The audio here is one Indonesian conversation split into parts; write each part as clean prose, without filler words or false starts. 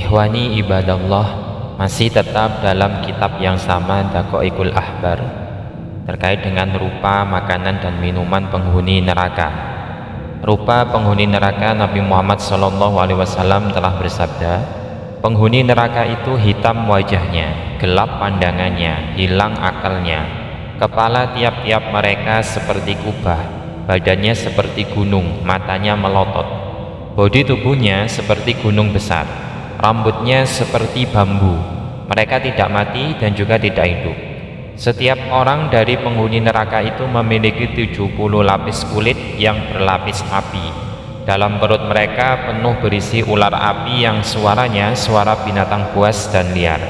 Ikhwani ibadallah, masih tetap dalam kitab yang sama, Daqaiqul Ahbar, terkait dengan rupa makanan dan minuman penghuni neraka. Rupa penghuni neraka, Nabi Muhammad SAW telah bersabda, penghuni neraka itu hitam wajahnya, gelap pandangannya, hilang akalnya, kepala tiap-tiap mereka seperti kubah, badannya seperti gunung, matanya melotot, bodi tubuhnya seperti gunung besar, rambutnya seperti bambu. Mereka tidak mati dan juga tidak hidup. Setiap orang dari penghuni neraka itu memiliki 70 lapis kulit yang berlapis api. Dalam perut mereka penuh berisi ular api yang suaranya suara binatang buas dan liar.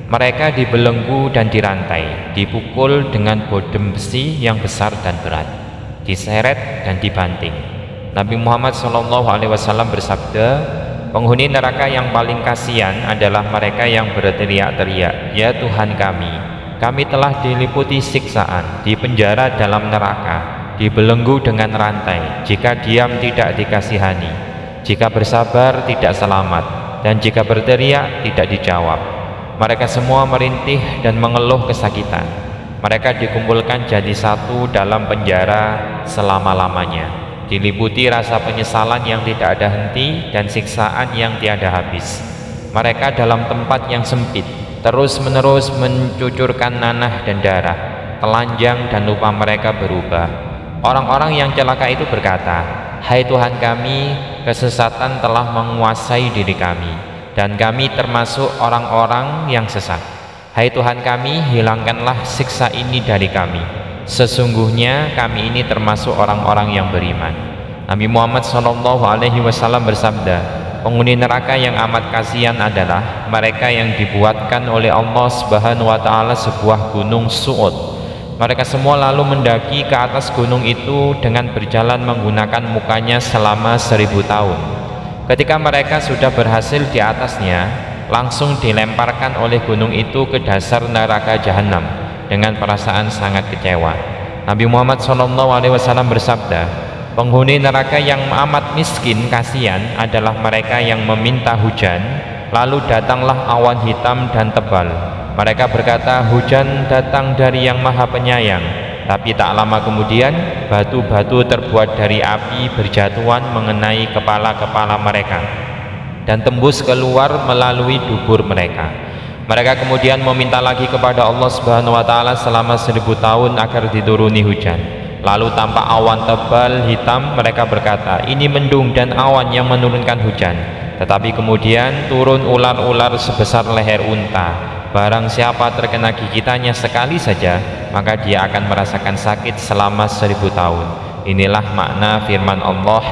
Mereka dibelenggu dan dirantai, dipukul dengan bodem besi yang besar dan berat, diseret dan dibanting. Nabi Muhammad SAW bersabda, penghuni neraka yang paling kasihan adalah mereka yang berteriak-teriak, "Ya Tuhan kami telah diliputi siksaan, dipenjara dalam neraka, dibelenggu dengan rantai. Jika diam tidak dikasihani, jika bersabar tidak selamat, dan jika berteriak tidak dijawab." Mereka semua merintih dan mengeluh kesakitan. Mereka dikumpulkan jadi satu dalam penjara selama-lamanya, diliputi rasa penyesalan yang tidak ada henti dan siksaan yang tiada habis. Mereka dalam tempat yang sempit, terus-menerus mencucurkan nanah dan darah, telanjang dan lupa mereka berubah. Orang-orang yang celaka itu berkata, "Hai Tuhan kami, kesesatan telah menguasai diri kami, dan kami termasuk orang-orang yang sesat. Hai Tuhan kami, hilangkanlah siksa ini dari kami. Sesungguhnya kami ini termasuk orang-orang yang beriman." Nabi Muhammad SAW bersabda, penghuni neraka yang amat kasihan adalah mereka yang dibuatkan oleh Allah Subhanahu wa Ta'ala sebuah gunung Su'ud. Mereka semua lalu mendaki ke atas gunung itu dengan berjalan menggunakan mukanya selama 1000 tahun. Ketika mereka sudah berhasil di atasnya, langsung dilemparkan oleh gunung itu ke dasar neraka jahanam dengan perasaan sangat kecewa. Nabi Muhammad SAW bersabda, penghuni neraka yang amat miskin kasihan adalah mereka yang meminta hujan, lalu datanglah awan hitam dan tebal. Mereka berkata, hujan datang dari yang maha penyayang. Tapi tak lama kemudian batu-batu terbuat dari api berjatuhan mengenai kepala-kepala mereka dan tembus keluar melalui dubur mereka. Mereka kemudian meminta lagi kepada Allah Subhanahu wa Ta'ala selama 1000 tahun agar dituruni hujan. Lalu tampak awan tebal hitam, mereka berkata, ini mendung dan awan yang menurunkan hujan. Tetapi kemudian turun ular-ular sebesar leher unta. Barang siapa terkena gigitannya sekali saja, maka dia akan merasakan sakit selama 1000 tahun. Inilah makna firman Allah,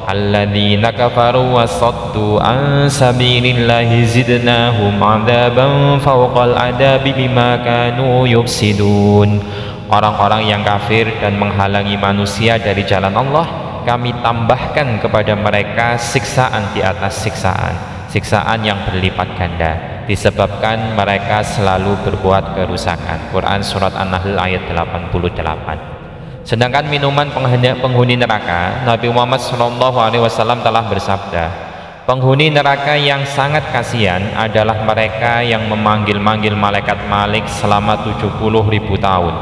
alladzina kafaru wasaddu an sabilillahi zidnahum adzaban fawqal adabi bima kanu yufsidun. Orang-orang yang kafir dan menghalangi manusia dari jalan Allah, kami tambahkan kepada mereka siksaan di atas siksaan, siksaan yang berlipat ganda, disebabkan mereka selalu berbuat kerusakan. Quran Surat An-Nahl ayat 88. Sedangkan minuman penghuni neraka, Nabi Muhammad SAW telah bersabda, penghuni neraka yang sangat kasihan adalah mereka yang memanggil-manggil malaikat Malik selama 70.000 tahun,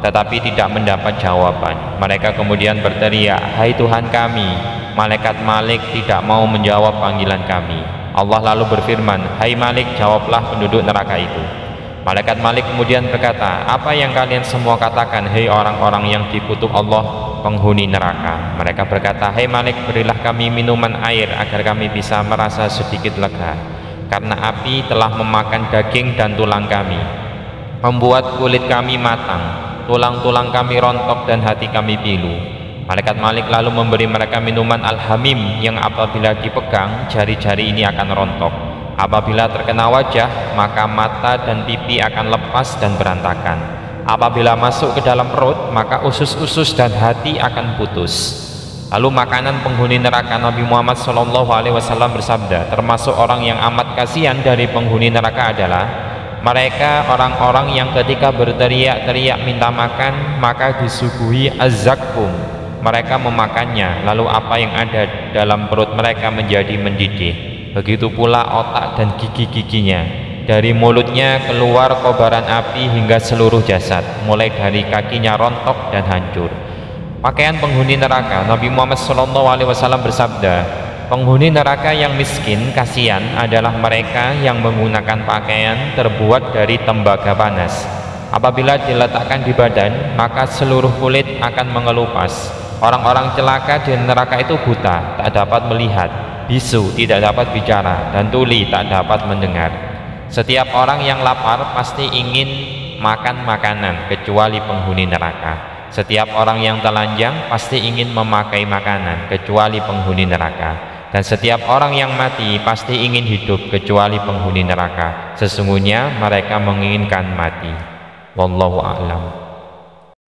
tetapi tidak mendapat jawaban. Mereka kemudian berteriak, hai Tuhan kami, malaikat Malik tidak mau menjawab panggilan kami. Allah lalu berfirman, hai Malik, jawablah penduduk neraka itu. Malaikat Malik kemudian berkata, apa yang kalian semua katakan, hei orang-orang yang dikutuk Allah, penghuni neraka? Mereka berkata, hai Malik, berilah kami minuman air agar kami bisa merasa sedikit lega, karena api telah memakan daging dan tulang kami, membuat kulit kami matang, tulang-tulang kami rontok dan hati kami pilu. Malaikat Malik lalu memberi mereka minuman al-hamim yang apabila dipegang, jari-jari ini akan rontok. Apabila terkena wajah, maka mata dan pipi akan lepas dan berantakan. Apabila masuk ke dalam perut, maka usus-usus dan hati akan putus. Lalu makanan penghuni neraka, Nabi Muhammad SAW bersabda, termasuk orang yang amat kasihan dari penghuni neraka adalah mereka orang-orang yang ketika berteriak-teriak minta makan, maka disuguhi az-zakum. Mereka memakannya, lalu apa yang ada dalam perut mereka menjadi mendidih. begitu pula otak dan gigi-giginya. Dari mulutnya keluar kobaran api hingga seluruh jasad, mulai dari kakinya rontok dan hancur. Pakaian penghuni neraka, Nabi Muhammad SAW bersabda, penghuni neraka yang miskin kasihan adalah mereka yang menggunakan pakaian terbuat dari tembaga panas. Apabila diletakkan di badan, maka seluruh kulit akan mengelupas. Orang-orang celaka di neraka itu buta, tak dapat melihat, bisu, tidak dapat bicara, dan tuli, tak dapat mendengar. Setiap orang yang lapar pasti ingin makan makanan, kecuali penghuni neraka. Setiap orang yang telanjang pasti ingin memakai makanan, kecuali penghuni neraka. Dan setiap orang yang mati pasti ingin hidup, kecuali penghuni neraka. Sesungguhnya mereka menginginkan mati. Wallahu a'lam.